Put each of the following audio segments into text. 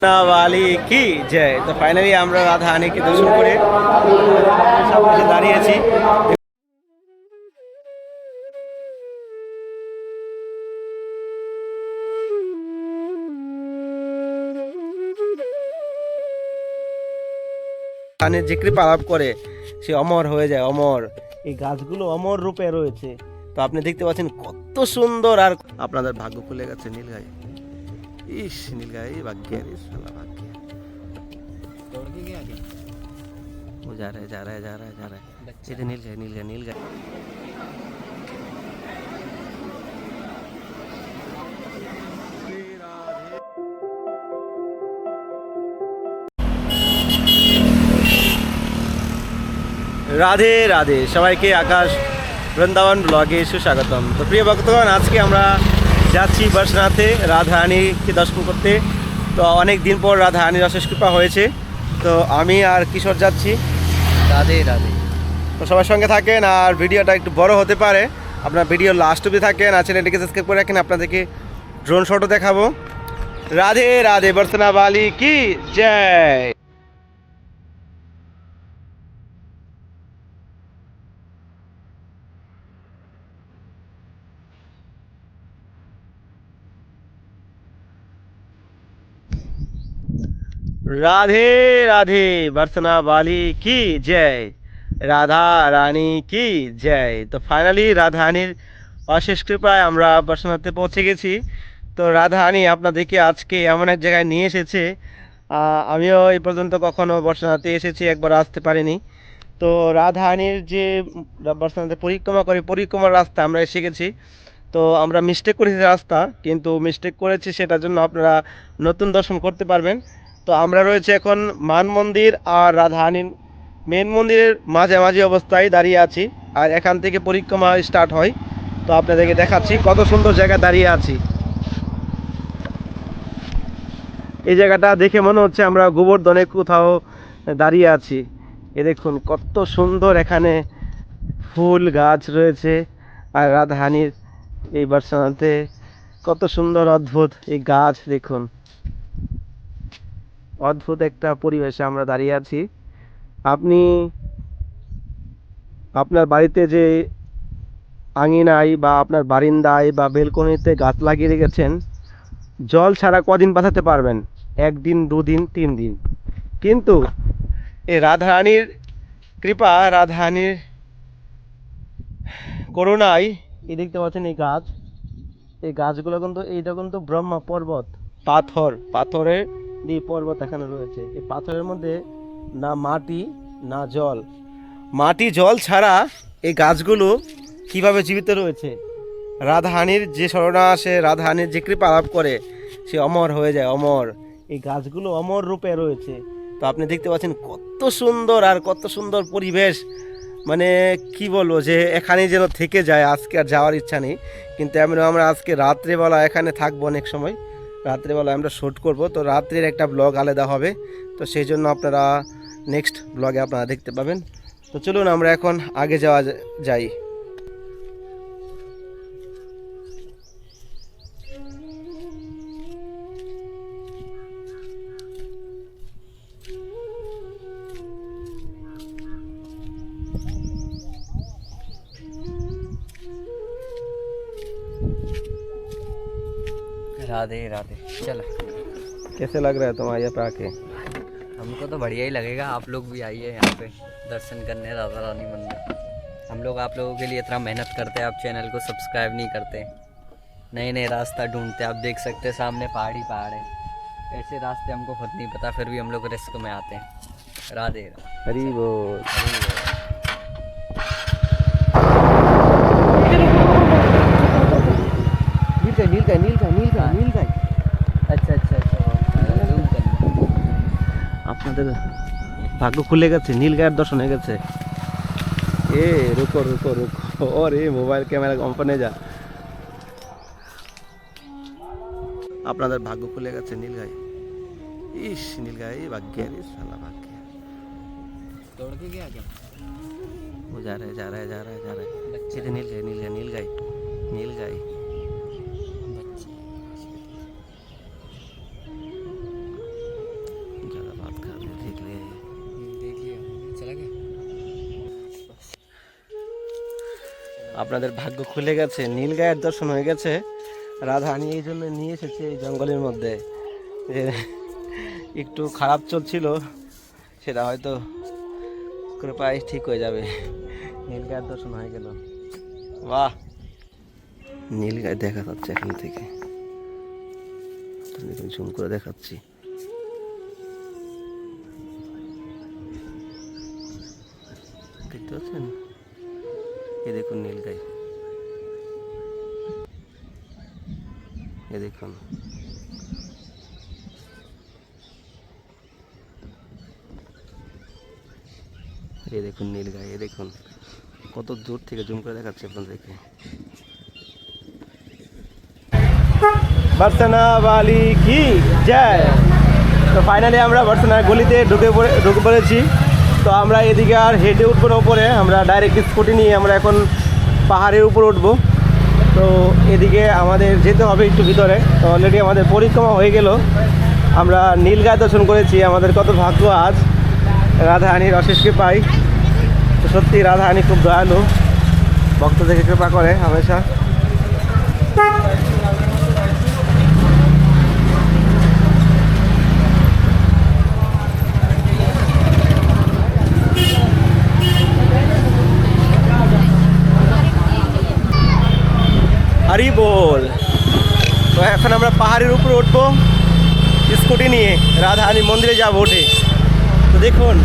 वाली की जय। तो फाइनली আমরা রাধা হানিকে দর্শন করে সামনে দাঁড়িয়েছি। হানির যে কৃপা লাভ করে সে অমর হয়ে যায়, অমর। এই গাছগুলো অমর রূপে রয়েছে। তো আপনি দেখতে পাচ্ছেন কত সুন্দর। আর আপনাদের ভাগ্য খুলে গেছে নীলগাই। ইস নীলগাই ভাগ্যের, ইস শালা ভাগ্য। दौड़ के गया क्या? वो जा रहा है जा रहा है जा रहा है जा रहा है। ये तो नील गए नील गए नील गए। রাধে রাধে সবাইকে আকাশ বৃন্দাবন ব্লগে সুস্বাগতম। তো প্রিয় ভক্তগণ, আজকে আমরা যাচ্ছি বর্ষনাথে রাধা রানীকে দর্শন করতে। তো অনেক দিন পর রাধা রানীর অশেষ কৃপা হয়েছে। তো আমি আর কিশোর যাচ্ছি। राधे राधे। তো সবার সঙ্গে থাকেন, আর ভিডিওটা একটু বড় হতে পারে, আপনার ভিডিও লাস্ট অবধি থাকেন, আর চ্যানেলটিকে সাবস্ক্রাইব করে রাখেন। আপনাদেরকে ড্রোন শটও দেখাবো। রাধে রাধে বর্ষনা বালি কি জয়। রাধে রাধে বর্ষনা বালি কি জয়, রাধা রানী কি জয়। তো ফাইনালি রাধা রানীর অশেষ কৃপায় আমরা বর্ষনাথে পৌঁছে গেছি। তো রাধা রানী আপনাদেরকে আজকে এমন এক জায়গায় নিয়ে এসেছে। আমিও এই পর্যন্ত কখনো বর্ষনাথে এসেছি, একবার আসতে পারিনি। তো রাধা রানীর যে বর্ষনাথে পরিক্রমা করে পরিক্রমার রাস্তা আমরা এসে গেছি। তো আমরা মিস্টেক করেছি রাস্তা, কিন্তু মিস্টেক করেছি সেটার জন্য আপনারা নতুন দর্শন করতে পারবেন। তো আমরা রয়েছে এখন মান মন্দির আর রাধারানীর মেন মন্দিরের মাঝামাঝি অবস্থায় দাঁড়িয়ে আছি। আর এখান থেকে পরিক্রমা স্টার্ট হয়। তো আপনাদেরকে দেখাচ্ছি কত সুন্দর জায়গায় দাঁড়িয়ে আছি। এই জায়গাটা দেখে মনে হচ্ছে আমরা গোবর্ধনে কোথাও দাঁড়িয়ে আছি। এ দেখুন কত সুন্দর এখানে ফুল গাছ রয়েছে। আর রাধারানীর এই বর্ষনাতে কত সুন্দর অদ্ভুত এই গাছ দেখুন। অদ্ভুত একটা পরিবেশে আমরা দাঁড়িয়ে আছি। আপনি আপনার বাড়িতে যে আঙিনায় বা আপনার বারিন্দায় বা বেলকনিতে গাছ লাগিয়ে রেখেছেন, জল ছাড়া কদিন বাঁচাতে পারবেন? একদিন, দুদিন, 3 দিন। কিন্তু এই রাধারানীর কৃপা, রাধারানীর করুণায় এই দেখতে পাচ্ছেন এই গাছ, এই গাছগুলো কিন্তু এইটা কিন্তু ব্রহ্মা পর্বত, পাথরের দিয়ে পর্বত এখানে রয়েছে। এই পাথরের মধ্যে না মাটি না জল, মাটি জল ছাড়া এই গাছগুলো কিভাবে জীবিত রয়েছে? রাধারানীর যে শরণা আসে, রাধারানীর যে কৃপা লাভ করে সে অমর হয়ে যায়, অমর। এই গাছগুলো অমর রূপে রয়েছে। তো আপনি দেখতে পাচ্ছেন কত সুন্দর, আর কত সুন্দর পরিবেশ। মানে কি বলবো, যে এখানেই যেন থেকে যায়। আজকে আর যাওয়ার ইচ্ছা নেই, কিন্তু আমরা আজকে রাত্রেবেলা এখানে থাকবো। অনেক সময় রাত্রেবেলা আমরা শ্যুট করব। তো রাত্রের একটা ব্লগ আলাদা হবে। তো সেই জন্য আপনারা নেক্সট ব্লগে আপনারা দেখতে পাবেন। তো চলুন আমরা এখন আগে যাই। राधे राधे। चलो, कैसे लग रहा है तुम्हारे यहाँ पे आके? हमको तो बढ़िया ही लगेगा। आप लोग भी आइए यहाँ पे दर्शन करने राधा रानी मंदिर। हम लोग आप लोगों के लिए इतना मेहनत करते हैं, आप चैनल को सब्सक्राइब नहीं करते, नए नए रास्ता ढूंढते। आप देख सकते हैं सामने पहाड़ ही पहाड़ है। ऐसे रास्ते हमको खुद नहीं पता, फिर भी हम लोग रिस्क में आते हैं। राधे राधे। हरी बोल। हरी बोल। নীলগাই। अच्छा अच्छा अच्छा, जूम कर लो। আপনাদের ভাগ্য খুলে গেছে, নীলগায়ের দর্শন হয়ে গেছে। এ রুকো রুকো রুকো, ওরে মোবাইল ক্যামেরা কোম্পানি যা। আপনাদের ভাগ্য খুলে গেছে নীলগাই। ইস নীলগাই ভাগ্যের, ইস শালা ভাগ্য। दौड़ के गया क्या? वो जा रहा है जा रहा है जा रहा है जा रहा है। ये तो नीलगाई नीलगाई नीलगाई नीलगाई। बच्चे আপনাদের ভাগ্য খুলে গেছে, নীলগায়ের দর্শন হয়ে গেছে। রাধারানী এই জন্য নিয়ে এসেছে এই জঙ্গলের মধ্যে। একটু খারাপ চলছিল, সেটা হয়তো কৃপায় ঠিক হয়ে যাবে। নীলগায়ের দর্শন হয়ে গেল। বাহ, নীলগায় দেখা যাচ্ছে এখান থেকে, জুম করে দেখাচ্ছি। দেখতে পাচ্ছেন, এই দেখুন নীলগাই, এই দেখুন। এই দেখুন নীলগাই, এই দেখুন কত দূর থেকে জুম করে দেখাচ্ছে আপনাদেরকে। বর্ষনা বালি কি জয়। তো ফাইনালি আমরা বর্ষনার গলিতে ঢুকে পড়েছি। তো আমরা এদিকে আর হেঁটে উঠবো না উপরে, আমরা ডাইরেক্ট স্কুটি নিয়ে আমরা এখন পাহাড়ের উপর উঠবো। তো এদিকে আমাদের যেতে হবে একটু ভিতরে। তো অলরেডি আমাদের পরিক্রমা হয়ে গেল, আমরা নীলগাই দর্শন করেছি। আমাদের কত ভাগ্য আজ, রাধারানীর অশেষ কৃপায়। তো সত্যি রাধারানী খুব দয়ালু, ভক্তদেরকে কৃপা করে হামেশা। হরি বল। তো এখন আমরা পাহাড়ের উপরে উঠবো স্কুটি নিয়ে, রাধারানী মন্দিরে যাবো উঠে। তো দেখুন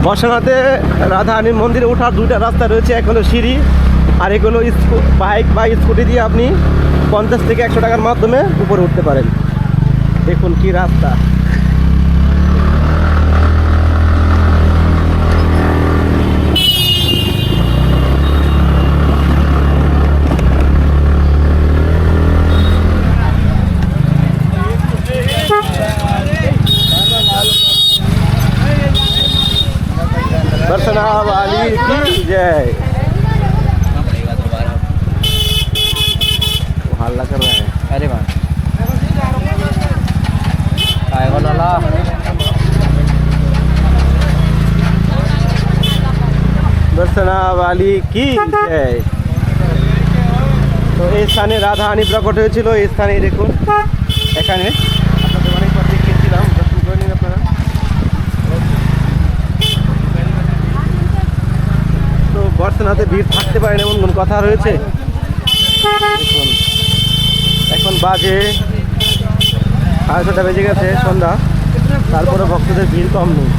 বর্ষানাতে রাধারানীর মন্দিরে ওঠার দুইটা রাস্তা রয়েছে, এক হলো সিঁড়ি আর এক হলো বাইক বা স্কুটি দিয়ে আপনি 50 থেকে 100 টাকার মাধ্যমে উপরে উঠতে পারেন। দেখুন কি রাস্তা। बरसना वाली की जय। हल्ला कर रहा है, अरे वाह लाला। बरसना वाली की जय। তো এই স্থানে রাধারানী প্রকট হয়েছিল, এই স্থানে দেখুন এখানে আপনাদের অনেকবার দেখিয়েছিলাম, দর্শন করে নিন আপনারা। তো বর্ষানাতে ভিড় থাকতে পারে না এমন কোন কথা রয়েছে? দেখুন এখন বাজে 6:30 বেজে গেছে সন্ধ্যা, তারপরে ভক্তদের ভিড় কম নেই।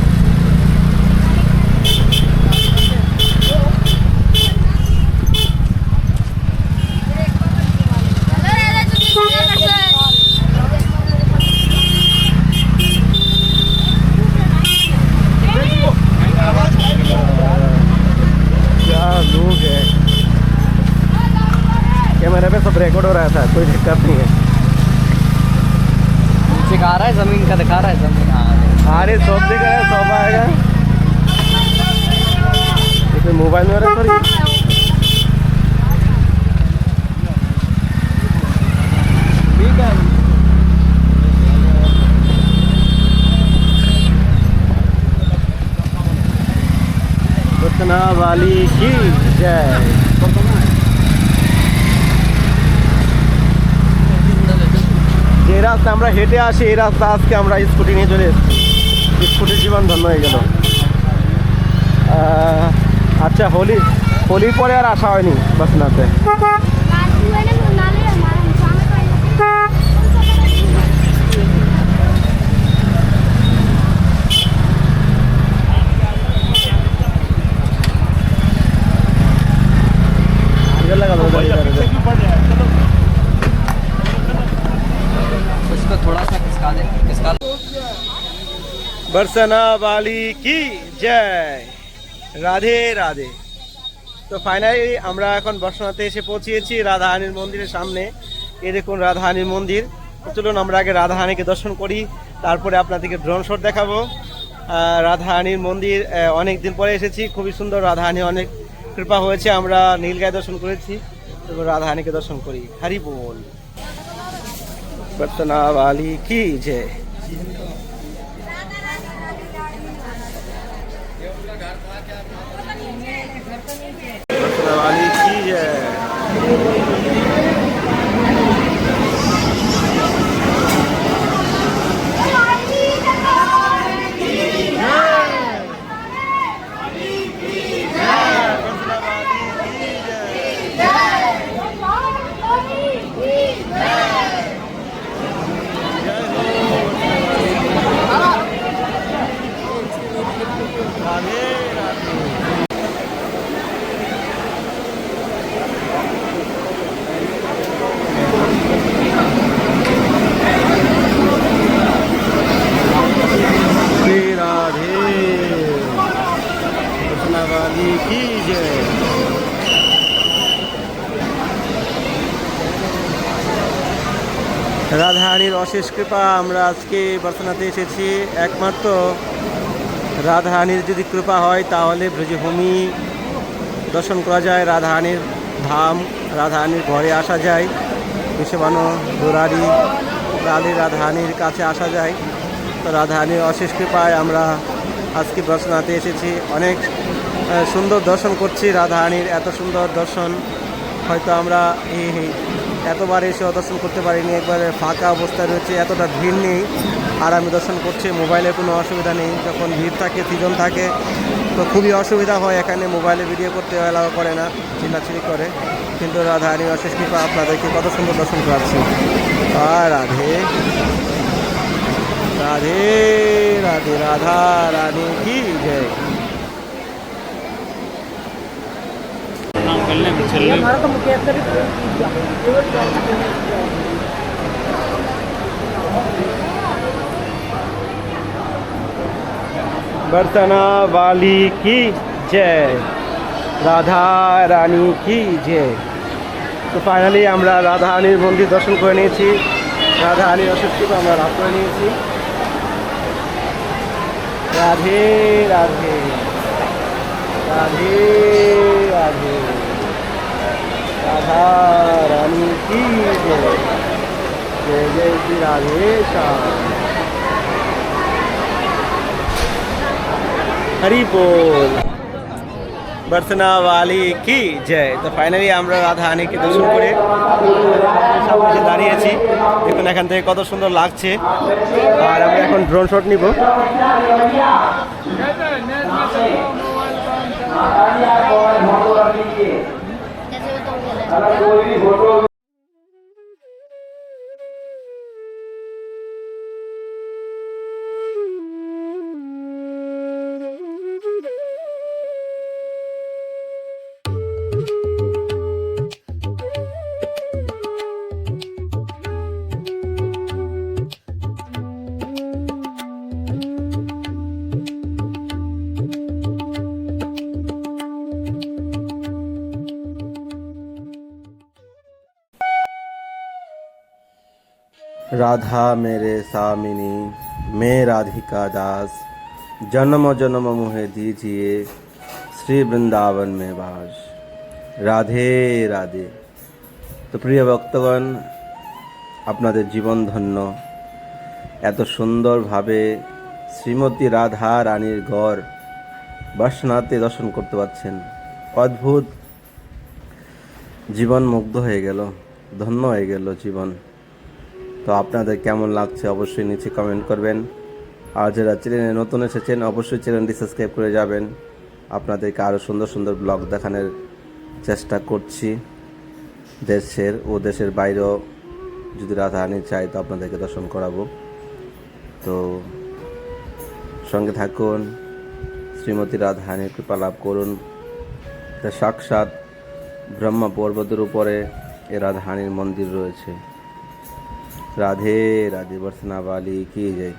लोग है, कैमरे पे सब रिकॉर्ड हो रहा था, कोई दिक्कत नहीं है। दिखा रहा है जमीन का, दिखा रहा है जमीन। अरे सब दिख रहा है, सब आएगा। इसमें मोबाइल में रहा सॉरी। ठीक है, बरसना वाली की जय। যে রাস্তা আমরা হেঁটে আসি, এই রাস্তা আজকে আমরা স্কুটি নিয়ে চলে এসেছি। স্কুটির জীবন ধন্য হয়ে গেল। আচ্ছা, হোলির পরে আর আসা হয়নি বর্ষনাতে। उसको थोड़ा सा खिसका दे, खिसका। बरसना वाली की जय, রাধে রাধে। তো ফাইনালি আমরা এখন বর্ষনাতে এসে পৌঁছিয়েছি রাধারানীর মন্দিরের সামনে। এই দেখুন রাধারানীর মন্দির। চলুন আমরা আগে রাধারানীকে দর্শন করি, তারপরে আপনাদেরকে ড্রোন শট দেখাবো। রাধারানীর মন্দির অনেক দিন পরে এসেছি, খুবই সুন্দর। রাধারানী অনেক কৃপা হয়েছে, আমরা নীলগায় দর্শন করেছি, তো রাধারানীকে দর্শন করি। হরি বল। বর্তনা वाली की जय। बर्तना वाली की जय। राधे राधे। श्री राधे बर्तना वाली की जय। রাধারানীর অশেষ কৃপা, আমরা আজকে বর্তনাতে এসেছি। একমাত্র রাধারানীর যদি কৃপা হয় তাহলে ব্রজভূমি দর্শন করা যায়, রাধারানীর ধাম, রাধারানীর ঘরে আসা যায়, বিষবানো দুরারি লালী রাধারানীর কাছে আসা যায়। তো রাধারানীর অশেষ কৃপায় আমরা আজকে বর্তনাতে এসেছি। অনেক সুন্দর দর্শন করছি রাধারানীর, এত সুন্দর দর্শন হয়তো আমরা এতবার এসেও দর্শন করতে পারিনি। একবারে ফাঁকা অবস্থা রয়েছে, এতটা ভিড় নেই, আর আমি দর্শন করছি। মোবাইলে কোনো অসুবিধা নেই, যখন ভিড় থাকে, সিজন থাকে, তো খুবই অসুবিধা হয়। এখানে মোবাইলে ভিডিও করতে এলাও করে না, চিল্লাচিল্লি করে। কিন্তু রাধারানীর অশেষ কৃপা, আপনাদেরকে কত সুন্দর দর্শন করাচ্ছি। আর রাধে রাধে রাধে, রাধা রানী কি জয়। बर्तना वाली की जय, রাধা রানী কি জয়। তো ফাইনালি আমরা রাধারানীর মন্দির দর্শন করে নিয়েছি, রাধারানীর অশেষ কৃপা আমরা লাভ করে নিয়েছি। রাধে রাধে রাধে রাধে, রাধা রানী কি জয়। जय जय श्री राधे श्याम। हरि बोल। बर्तना वाली की जय। তো ফাইনালি আমরা রাধারানীকে দর্শন করে সামনে দাঁড়িয়েছি। দেখুন এখান থেকে কত সুন্দর লাগছে। আর আমরা এখন ড্রোন শট নিব। राधा मेरे सामिनी, मैं राधिका दास, जन्म जन्म मुहे दीजिए श्री वृंदावन में बास। রাধে রাধে। তো প্রিয় ভক্তগণ, আপনাদের জীবন ধন্য। এত সুন্দরভাবে শ্রীমতী রাধা রানীর গড় বর্ষনাতে দর্শন করতে পারছেন। অদ্ভুত, জীবন মুগ্ধ হয়ে গেল, ধন্য হয়ে গেল জীবন। তো আপনাদের কেমন লাগছে অবশ্যই নিচে কমেন্ট করবেন। আর যারা চ্যানেলে নতুন এসেছেন অবশ্যই চ্যানেলটি সাবস্ক্রাইব করে যাবেন। আপনাদেরকে আরও সুন্দর সুন্দর ব্লগ দেখানোর চেষ্টা করছি। দেশের ও দেশের বাইরেও যদি রাধারানী চাই তো আপনাদেরকে দর্শন করাবো। তো সঙ্গে থাকুন, শ্রীমতী রাধারানীর কৃপা লাভ করুন। সাক্ষাৎ ব্রহ্মা পর্বতের উপরে এ রাধারানীর মন্দির রয়েছে। राधे राधे। बर्तना वाली की जय।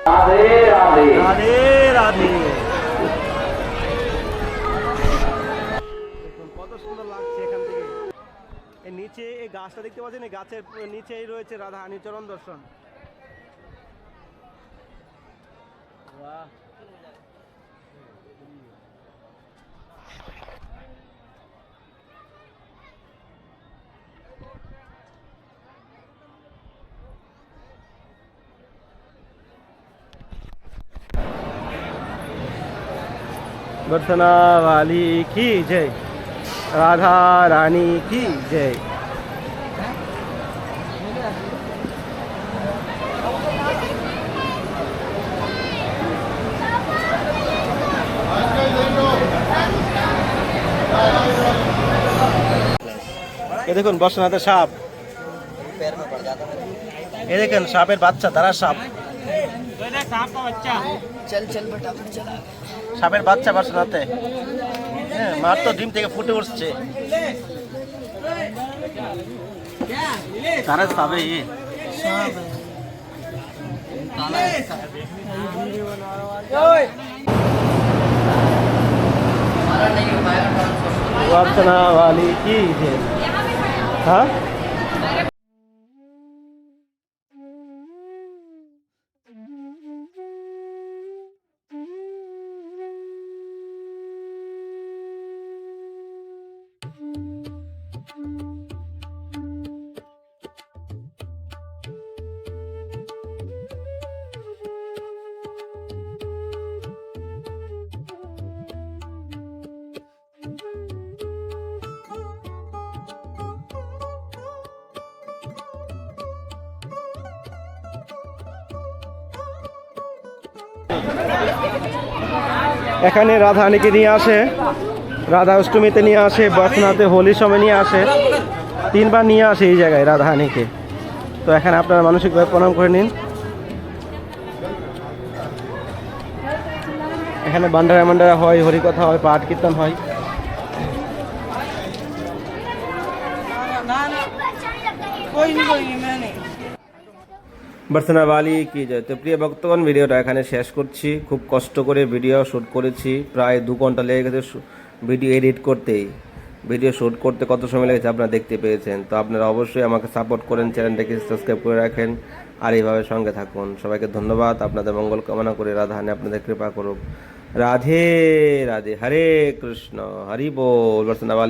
রাধে রাধে। দেখুন কত সুন্দর লাগছে এখান থেকে। এই নিচে এই গাছটা দেখতে পাচ্ছেন, এই গাছের নিচেই রয়েছে রাধা রানী চরণ দর্শন। বাহ। बरसना वाली की जय, राधा रानी की जय। ये देखুন বর্ষনাতে সাপ, पैर में पड़ जाता है। ये দেখেন সাপের বাচ্চা, তারা সাপ, चल चल फटाफट चला। সাপের বাচ্চা বর্ষনাতে। হ্যাঁ, মাত্র ডিম থেকে ফুটে উঠছে। তারা সাপে ये बरसना वाली की जय। हाँ এখানে রাধারানীকে নিয়ে আসে, রাধা অষ্টমীতে নিয়ে আসে, বর্ষনাতে হোলির সময় নিয়ে আসে, 3 বার নিয়ে আসে এই জায়গায় রাধারানীকে। তো এখানে আপনারা মানসিকভাবে প্রণাম করে নিন। এখানে বান্ডারা মান্ডারা হয়, হরিকথা হয়, পাঠ কীর্তন হয়। বর্ষনা বালি কি যায়। তো প্রিয় ভক্তগণ, ভিডিওটা এখানে শেষ করছি। খুব কষ্ট করে ভিডিও শ্যুট করেছি, প্রায় 2 ঘন্টা লেগে গেছে ভিডিও এডিট করতেই। ভিডিও শ্যুট করতে কত সময় লেগেছে আপনারা দেখতে পেয়েছেন। তো আপনারা অবশ্যই আমাকে সাপোর্ট করেন, চ্যানেলটাকে সাবস্ক্রাইব করে রাখেন, আর এইভাবে সঙ্গে থাকুন। সবাইকে ধন্যবাদ। আপনাদের মঙ্গল কামনা করে রাধারানী আপনাদের কৃপা করুক। রাধে রাধে। হরে কৃষ্ণ, হরি বল। বর্ষনা বালি।